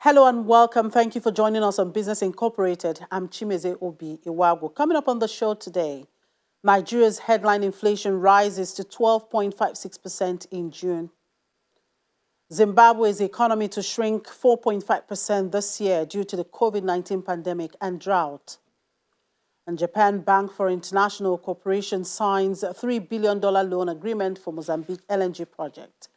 Hello and welcome. Thank you for joining us on Business Incorporated. I'm Chimeze Obi Iwago. Coming up on the show today, Nigeria's headline inflation rises to 12.56% in June. Zimbabwe's economy to shrink 4.5% this year due to the COVID-19 pandemic and drought. And Japan Bank for International Cooperation signs a $3 billion loan agreement for Mozambique LNG project.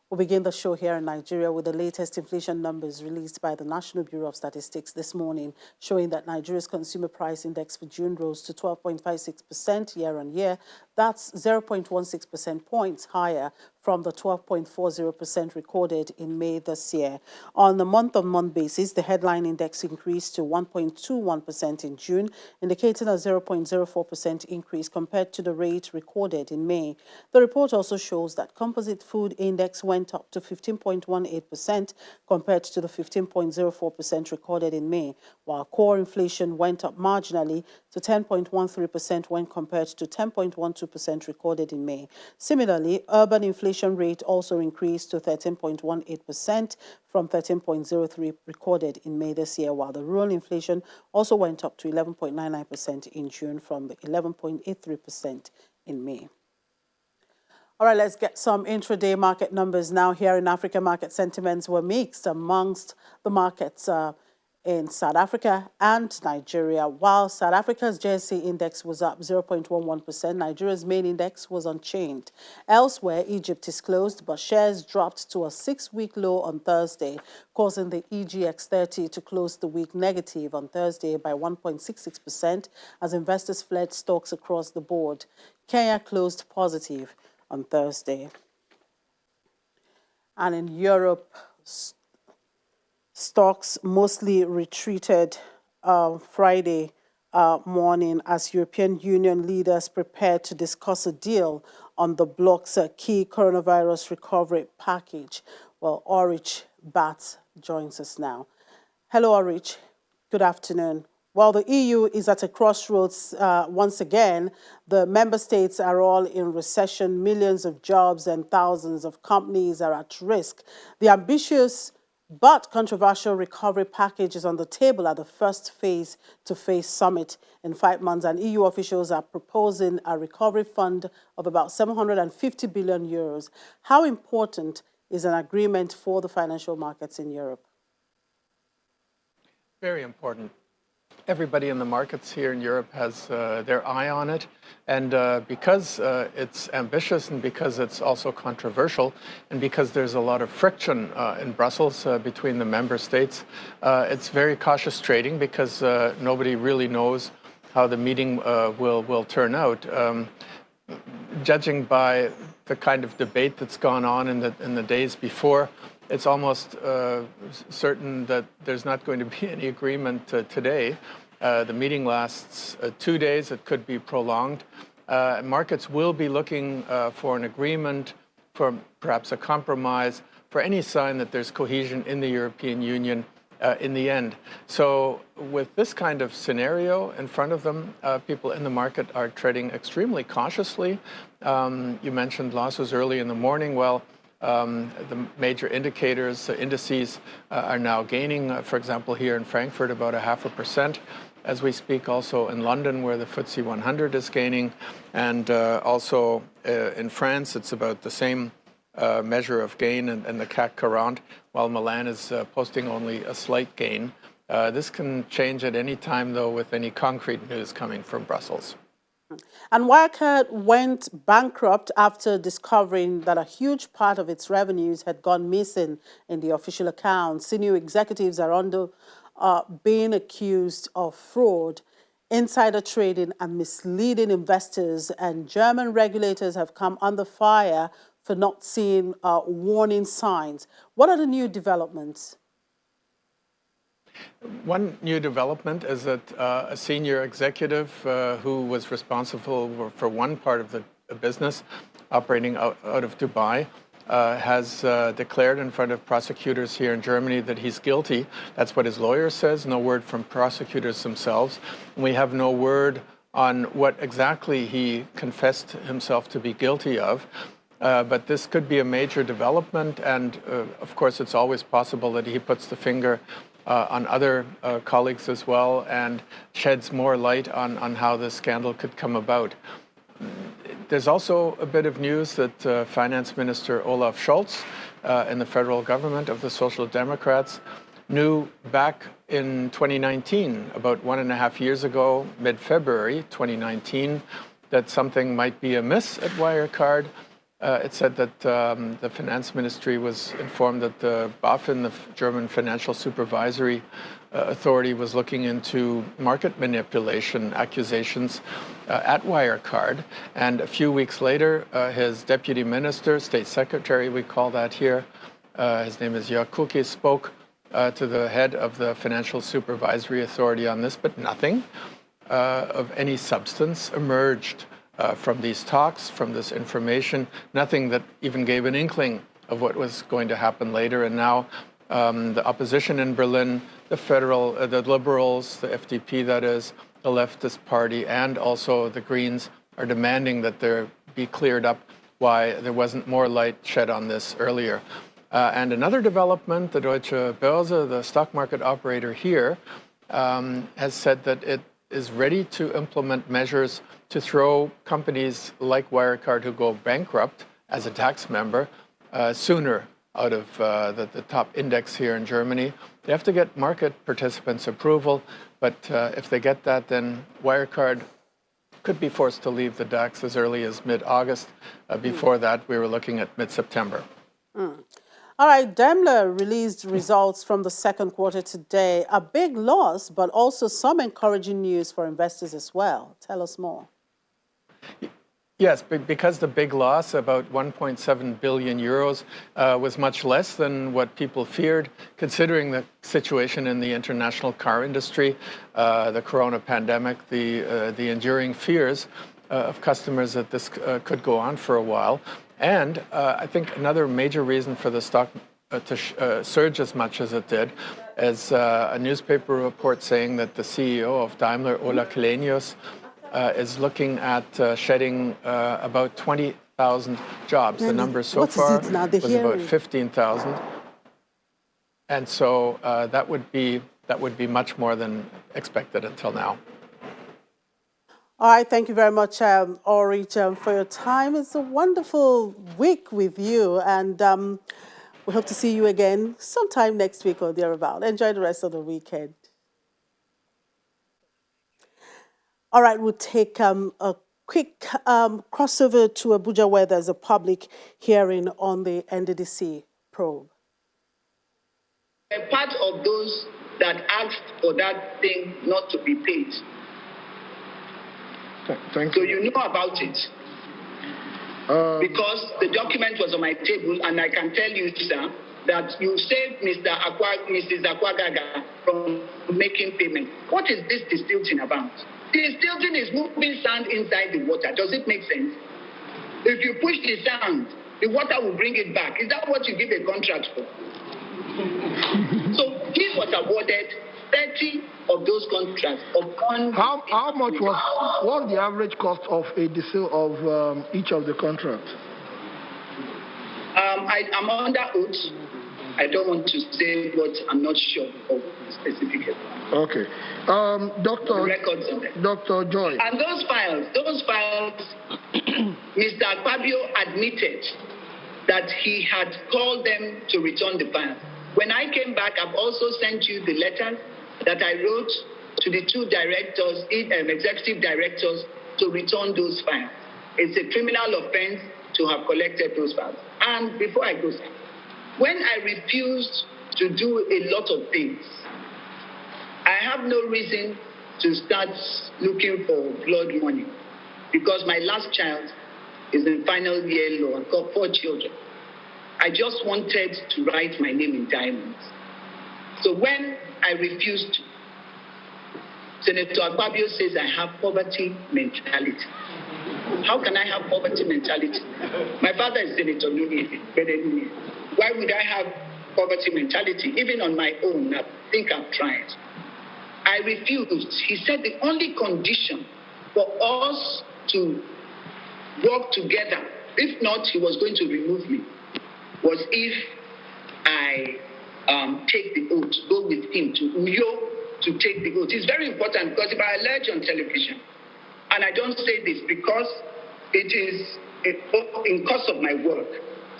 We'll begin the show here in Nigeria with the latest inflation numbers released by the National Bureau of Statistics this morning, showing that Nigeria's consumer price index for June rose to 12.56% year on year. That's 0.16 percentage points higher from the 12.40% recorded in May this year. On a month-on-month basis, the headline index increased to 1.21% in June, indicating a 0.04% increase compared to the rate recorded in May. The report also shows that composite food index went up to 15.18% compared to the 15.04% recorded in May, while core inflation went up marginally to 10.13% when compared to 10.12% recorded in May. Similarly, urban inflation rate also increased to 13.18% from 13.03% recorded in May this year, while the rural inflation also went up to 11.99% in June from the 11.83% in May. All right, let's get some intraday market numbers now. Here in Africa, market sentiments were mixed amongst the markets in South Africa and Nigeria. While South Africa's JSE index was up 0.11%, Nigeria's main index was unchanged. Elsewhere, Egypt is closed, but shares dropped to a 6-week low on Thursday, causing the EGX 30 to close the week negative on Thursday by 1.66% as investors fled stocks across the board. Kenya closed positive on Thursday. And in Europe, stocks mostly retreated Friday morning as European Union leaders prepared to discuss a deal on the bloc's key coronavirus recovery package. Well, Orich Bats joins us now. Hello, Orich. Good afternoon. While the EU is at a crossroads once again, the member states are all in recession. Millions of jobs and thousands of companies are at risk. The ambitious but controversial recovery package is on the table at the first face-to-face summit in 5 months, and EU officials are proposing a recovery fund of about 750 billion euros. How important is an agreement for the financial markets in Europe? Very important. Everybody in the markets here in Europe has their eye on it, and because it's ambitious and because it's also controversial and because there's a lot of friction in Brussels between the member states, it's very cautious trading because nobody really knows how the meeting will turn out. Judging by the kind of debate that's gone on in the days before, it's almost certain that there's not going to be any agreement today. The meeting lasts 2 days. It could be prolonged. Markets will be looking for an agreement, for perhaps a compromise, for any sign that there's cohesion in the European Union in the end. So with this kind of scenario in front of them, people in the market are trading extremely cautiously. You mentioned losses early in the morning. Well, the major indicators, indices are now gaining. For example, here in Frankfurt, about 0.5%. As we speak, also in London, where the FTSE 100 is gaining. And also in France, it's about the same measure of gain and the CAC 40, while Milan is posting only a slight gain. This can change at any time, though, with any concrete news coming from Brussels. And Wirecard went bankrupt after discovering that a huge part of its revenues had gone missing in the official accounts. Senior executives are being accused of fraud, insider trading, and misleading investors. And German regulators have come under fire for not seeing warning signs. What are the new developments? One new development is that a senior executive who was responsible for one part of the business operating out of Dubai has declared in front of prosecutors here in Germany that he's guilty. That's what his lawyer says. No word from prosecutors themselves. We have no word on what exactly he confessed himself to be guilty of. But this could be a major development, and of course, it's always possible that he puts the finger on other colleagues as well and sheds more light on how this scandal could come about. There's also a bit of news that Finance Minister Olaf Scholz in the federal government of the Social Democrats knew back in 2019, about 1.5 years ago, mid-February 2019, that something might be amiss at Wirecard. It said that the finance ministry was informed that the BaFin, the German Financial Supervisory Authority, was looking into market manipulation accusations at Wirecard. And a few weeks later, his deputy minister, state secretary, we call that here, his name is Jörg Kukies, spoke to the head of the Financial Supervisory Authority on this, but nothing of any substance emerged from these talks, from this information, nothing that even gave an inkling of what was going to happen later. And now the opposition in Berlin, the liberals, the FDP that is, the leftist party, and also the Greens are demanding that there be cleared up why there wasn't more light shed on this earlier. And another development, the Deutsche Börse, the stock market operator here, has said that it is ready to implement measures to throw companies like Wirecard who go bankrupt as a tax member sooner out of the top index here in Germany. They have to get market participants' approval, but if they get that, then Wirecard could be forced to leave the DAX as early as mid-August. Before that, we were looking at mid-September. All right, Daimler released results from the second quarter today. A big loss, but also some encouraging news for investors as well. Tell us more. Yes, because the big loss, about 1.7 billion euros, was much less than what people feared, considering the situation in the international car industry, the corona pandemic, the enduring fears of customers that this could go on for a while. And I think another major reason for the stock to surge as much as it did is a newspaper report saying that the CEO of Daimler, Ola Källenius, is looking at shedding about 20,000 jobs. The number so far was about 15,000. And so that would be much more than expected until now. All right, thank you very much, Ulrich, for your time. It's a wonderful week with you, and we hope to see you again sometime next week or thereabout. Enjoy the rest of the weekend. All right, we'll take a quick crossover to Abuja, where there's a public hearing on the NDDC probe. A part of those that asked for that thing not to be paid. Thank you. So you know about it. Because the document was on my table, and I can tell you, sir, that you saved Mrs. Akwagaga from making payment. What is this distilting about? Distilting is moving sand inside the water. Does it make sense? If you push the sand, the water will bring it back. Is that what you give a contract for? So he was awarded 30 of those contracts upon... How much was the average cost of a sale of each of the contracts? I'm under oath. I don't want to say what I'm not sure of specifically. Okay. Dr. Joy. And those files, Mr. Akpabio admitted that he had called them to return the files. When I came back, I've also sent you the letters that I wrote to the two directors, executive directors, to return those files. It's a criminal offense to have collected those files. And before I go, when I refused to do a lot of things, I have no reason to start looking for blood money, because my last child is in final year law. I've got 4 children. I just wanted to write my name in diamonds. So when I refused, Senator Akpabio says I have poverty mentality. How can I have poverty mentality? My father is Senator Nuni. Why would I have poverty mentality? Even on my own, I think I've tried. I refused. He said the only condition for us to work together if not, he was going to remove me, was if I take the oath, go with him to Uyo to take the oath. It's very important because if I allege on television, and I don't say this because it is in course of my work.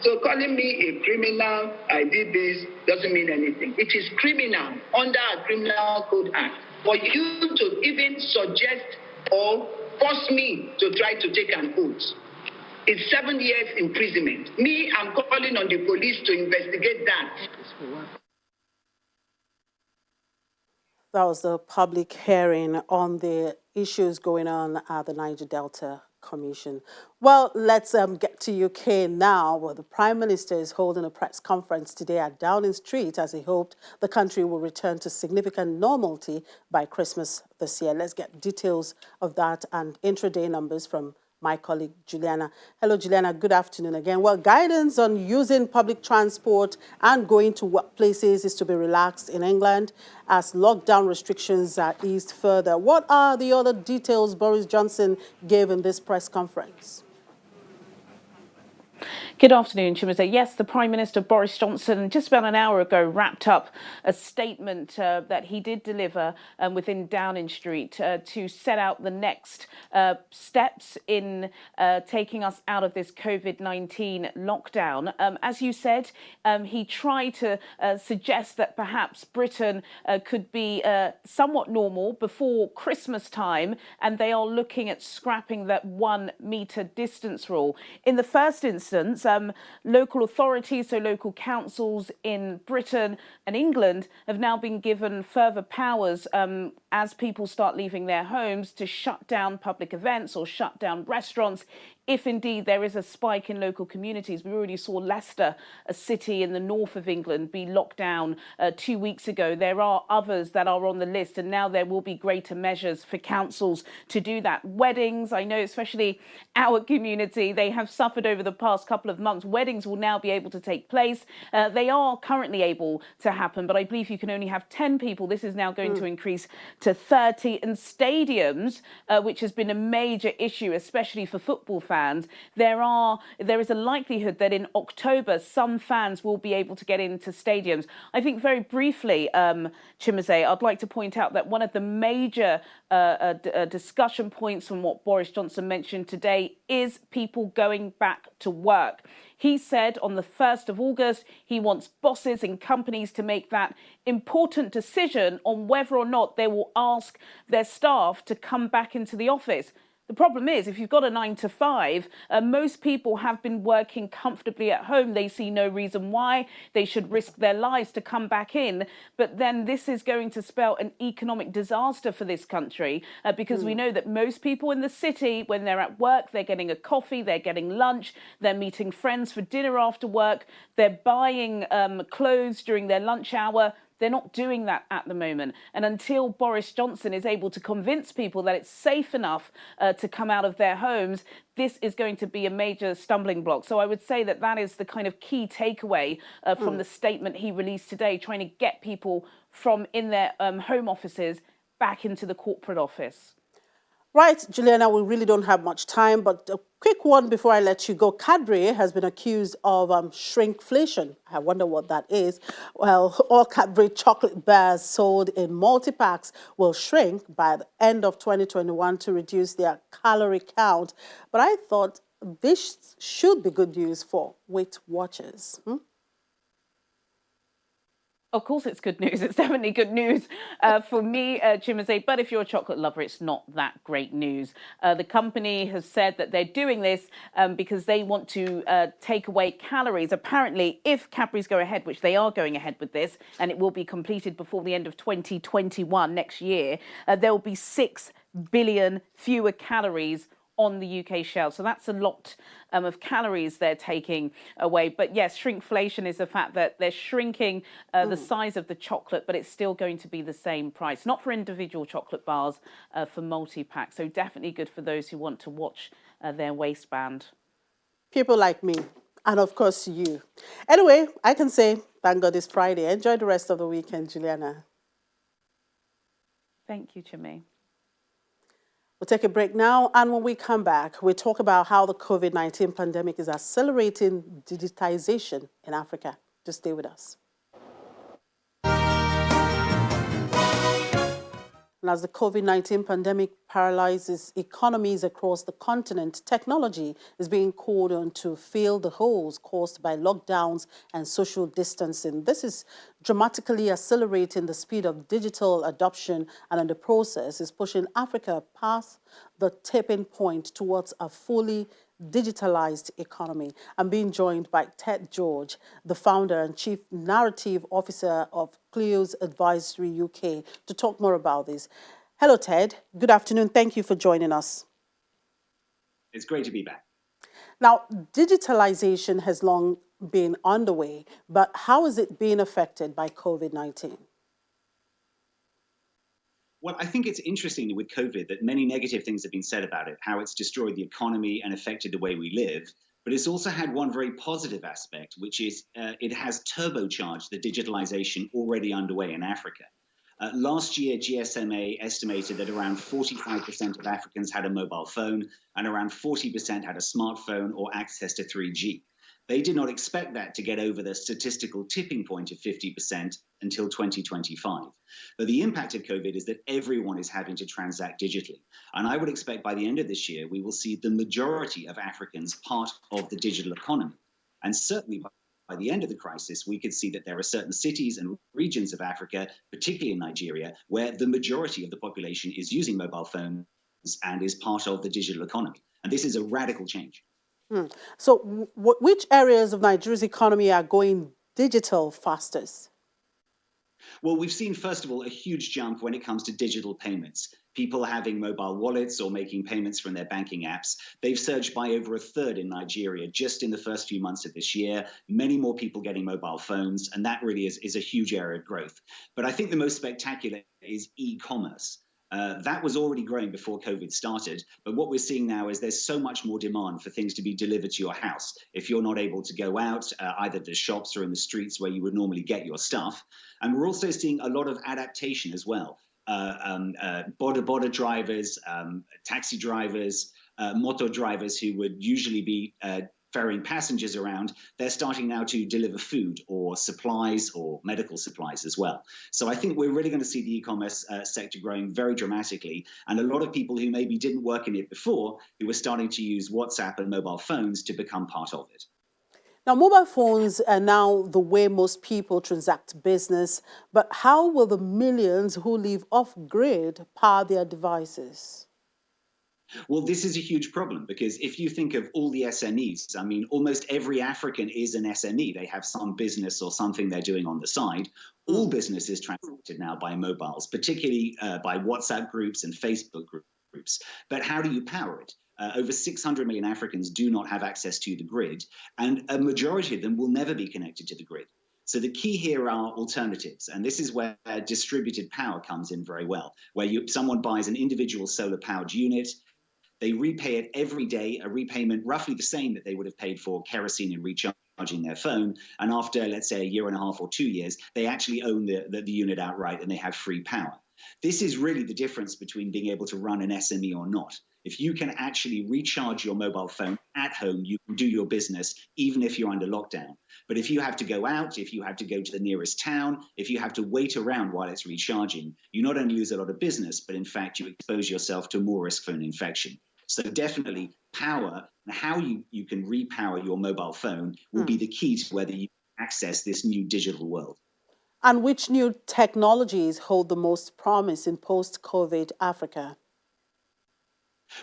So calling me a criminal, I did this, doesn't mean anything. It is criminal under a Criminal Code Act for you to even suggest or force me to try to take an oath. It's 7 years imprisonment. Me, I'm calling on the police to investigate that. That was the public hearing on the issues going on at the Niger Delta Commission. Well, let's get to UK now, where the Prime Minister is holding a press conference today at Downing Street as he hoped the country will return to significant normality by Christmas this year. Let's get details of that and intraday numbers from my colleague Juliana. Hello, Juliana. Good afternoon again. Well, guidance on using public transport and going to workplaces is to be relaxed in England as lockdown restrictions are eased further. What are the other details Boris Johnson gave in this press conference? Good afternoon, Chimeze. Yes, the Prime Minister, Boris Johnson, just about an hour ago, wrapped up a statement that he did deliver within Downing Street to set out the next steps in taking us out of this COVID-19 lockdown. As you said, he tried to suggest that perhaps Britain could be somewhat normal before Christmas time, and they are looking at scrapping that 1 metre distance rule. In the first instance, local authorities, so local councils in Britain and England, have now been given further powers as people start leaving their homes to shut down public events or shut down restaurants if indeed there is a spike in local communities. We already saw Leicester, a city in the north of England, be locked down 2 weeks ago. There are others that are on the list, and now there will be greater measures for councils to do that. Weddings, I know especially our community, they have suffered over the past couple of months. Weddings will now be able to take place. They are currently able to happen, but I believe you can only have 10 people. This is now going to increase to 30. And stadiums, which has been a major issue, especially for football fans, there is a likelihood that in October some fans will be able to get into stadiums. I think very briefly, Chimeze, I'd like to point out that one of the major discussion points from what Boris Johnson mentioned today is people going back to work. He said on the 1st of August, he wants bosses and companies to make that important decision on whether or not they will ask their staff to come back into the office. The problem is, if you've got a 9 to 5, most people have been working comfortably at home. They see no reason why they should risk their lives to come back in. But then this is going to spell an economic disaster for this country because we know that most people in the city, when they're at work, they're getting a coffee, they're getting lunch, they're meeting friends for dinner after work, they're buying clothes during their lunch hour. They're not doing that at the moment. And until Boris Johnson is able to convince people that it's safe enough to come out of their homes, this is going to be a major stumbling block. So I would say that that is the kind of key takeaway from the statement he released today, trying to get people from in their home offices back into the corporate office. Right, Juliana, we really don't have much time, but a quick one before I let you go. Cadbury has been accused of shrinkflation. I wonder what that is. Well, all Cadbury chocolate bars sold in multi-packs will shrink by the end of 2021 to reduce their calorie count. But I thought this should be good news for Weight Watchers. Of course, it's good news. It's definitely good news for me, Chimeze. But if you're a chocolate lover, it's not that great news. The company has said that they're doing this because they want to take away calories. Apparently, if Cadbury's go ahead, which they are going ahead with this, and it will be completed before the end of 2021 next year, there will be 6 billion fewer calories on the UK shelf. So that's a lot of calories they're taking away. But yes, shrinkflation is the fact that they're shrinking the size of the chocolate, but it's still going to be the same price. Not for individual chocolate bars, for multi-pack. So definitely good for those who want to watch their waistband. People like me, and of course you. Anyway, I can say, thank God it's Friday. Enjoy the rest of the weekend, Juliana. Thank you, Chimay. We'll take a break now, and when we come back, we'll talk about how the COVID-19 pandemic is accelerating digitization in Africa. Just stay with us. And as the COVID-19 pandemic paralyzes economies across the continent, technology is being called on to fill the holes caused by lockdowns and social distancing. This is dramatically accelerating the speed of digital adoption, and in the process is pushing Africa past the tipping point towards a fully digitalized economy. I'm being joined by Ted George, the founder and chief narrative officer of Clio's Advisory UK, to talk more about this. Hello, Ted. Good afternoon. Thank you for joining us. It's great to be back. Now, digitalization has long been underway, but how is it being affected by COVID-19? Well, I think it's interesting with COVID that many negative things have been said about it, how it's destroyed the economy and affected the way we live. But it's also had one very positive aspect, which is it has turbocharged the digitalization already underway in Africa. Last year, GSMA estimated that around 45% of Africans had a mobile phone and around 40% had a smartphone or access to 3G. They did not expect that to get over the statistical tipping point of 50% until 2025. But the impact of COVID is that everyone is having to transact digitally. And I would expect by the end of this year, we will see the majority of Africans part of the digital economy. And certainly by the end of the crisis, we could see that there are certain cities and regions of Africa, particularly in Nigeria, where the majority of the population is using mobile phones and is part of the digital economy. And this is a radical change. So which areas of Nigeria's economy are going digital fastest? Well, we've seen, first of all, a huge jump when it comes to digital payments. People having mobile wallets or making payments from their banking apps. They've surged by over a third in Nigeria just in the first few months of this year. Many more people getting mobile phones, and that really is a huge area of growth. But I think the most spectacular is e-commerce. That was already growing before COVID started. But what we're seeing now is there's so much more demand for things to be delivered to your house. If you're not able to go out, either to shops or in the streets where you would normally get your stuff. And we're also seeing a lot of adaptation as well. Border drivers, taxi drivers, motor drivers who would usually be ferrying passengers around, they're starting now to deliver food or supplies or medical supplies as well. So I think we're really going to see the e-commerce sector growing very dramatically. And a lot of people who maybe didn't work in it before, who are starting to use WhatsApp and mobile phones to become part of it. Now, mobile phones are now the way most people transact business, but how will the millions who live off-grid power their devices? Well, this is a huge problem because if you think of all the SMEs, I mean, almost every African is an SME. They have some business or something they're doing on the side. All business is transacted now by mobiles, particularly by WhatsApp groups and Facebook groups. But how do you power it? Over 600 million Africans do not have access to the grid, and a majority of them will never be connected to the grid. So the key here are alternatives, and this is where distributed power comes in very well, where someone buys an individual solar-powered unit. They repay it every day, a repayment roughly the same that they would have paid for kerosene and recharging their phone. And after, let's say, a year and a half or 2 years, they actually own the unit outright and they have free power. This is really the difference between being able to run an SME or not. If you can actually recharge your mobile phone at home, you can do your business even if you're under lockdown. But if you have to go out, if you have to go to the nearest town, if you have to wait around while it's recharging, you not only lose a lot of business, but in fact, you expose yourself to more risk for an infection. So definitely power, how you can repower your mobile phone will be the key to whether you access this new digital world. And which new technologies hold the most promise in post-COVID Africa?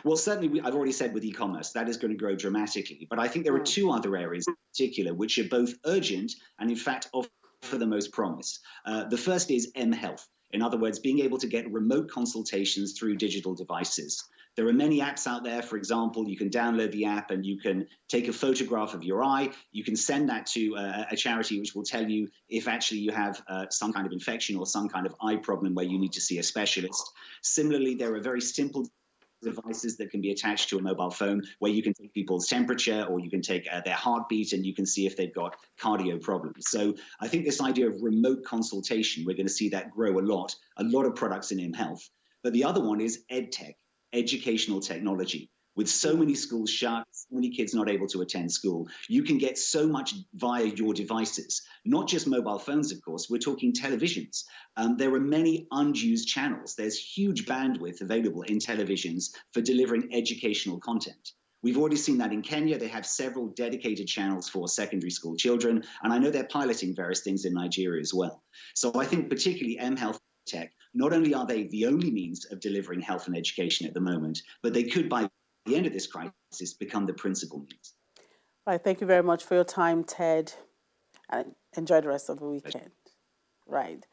Well, certainly, I've already said with e-commerce, that is going to grow dramatically. But I think there are two other areas in particular which are both urgent and, in fact, offer the most promise. The first is mHealth. In other words, being able to get remote consultations through digital devices. There are many apps out there. For example, you can download the app and you can take a photograph of your eye. You can send that to a charity which will tell you if actually you have some kind of infection or some kind of eye problem where you need to see a specialist. Similarly, there are very simple devices that can be attached to a mobile phone where you can take people's temperature or you can take their heartbeat and you can see if they've got cardio problems. So I think this idea of remote consultation, we're going to see that grow a lot of products in mHealth. But the other one is EdTech. educational technology. With so many schools shut, so many kids not able to attend school, you can get so much via your devices, not just mobile phones, of course, we're talking televisions. There are many unused channels. There's huge bandwidth available in televisions for delivering educational content. We've already seen that in Kenya. They have several dedicated channels for secondary school children, and I know they're piloting various things in Nigeria as well. So I think particularly mHealth Tech, not only are they the only means of delivering health and education at the moment, but they could, by the end of this crisis, become the principal means. Right, thank you very much for your time, Ted, and enjoy the rest of the weekend. Right.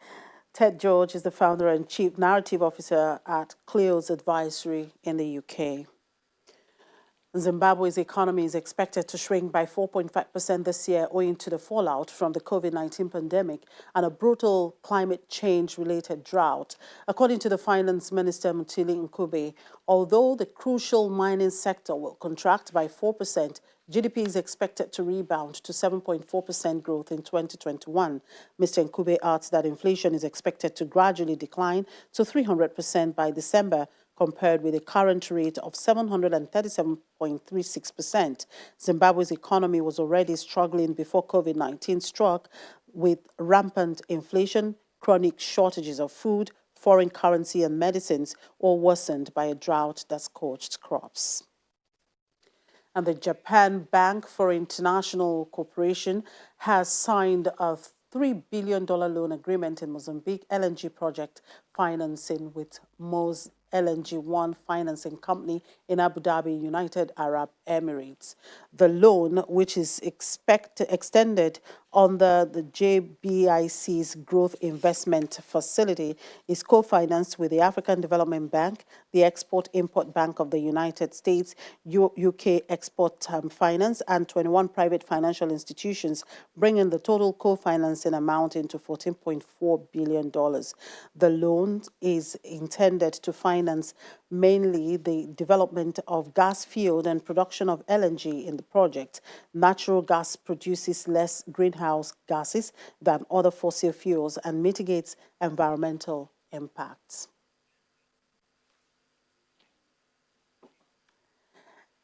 Ted George is the founder and chief narrative officer at Clio's Advisory in the UK. Zimbabwe's economy is expected to shrink by 4.5% this year owing to the fallout from the COVID-19 pandemic and a brutal climate change-related drought. According to the Finance Minister, Mutili Ncube, although the crucial mining sector will contract by 4%, GDP is expected to rebound to 7.4% growth in 2021. Mr. Ncube adds that inflation is expected to gradually decline to 300% by December, compared with a current rate of 737.36%. Zimbabwe's economy was already struggling before COVID-19 struck, with rampant inflation, chronic shortages of food, foreign currency and medicines, all worsened by a drought that scorched crops. And the Japan Bank for International Cooperation has signed a $3 billion loan agreement in Mozambique LNG project financing with Moz LNG One Financing Company in Abu Dhabi, United Arab Emirates. The loan, which is extended under the JBIC's Growth Investment Facility, is co-financed with the African Development Bank, the Export-Import Bank of the United States, UK Export Finance, and 21 private financial institutions, bringing the total co-financing amount into $14.4 billion. The loan is intended to finance mainly the development of gas field and production of LNG in the project. Natural gas produces less greenhouse gases than other fossil fuels and mitigates environmental impacts.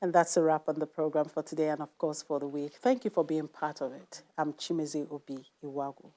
And that's a wrap on the program for today and, of course, for the week. Thank you for being part of it. I'm Chimezi Obi Iwagu.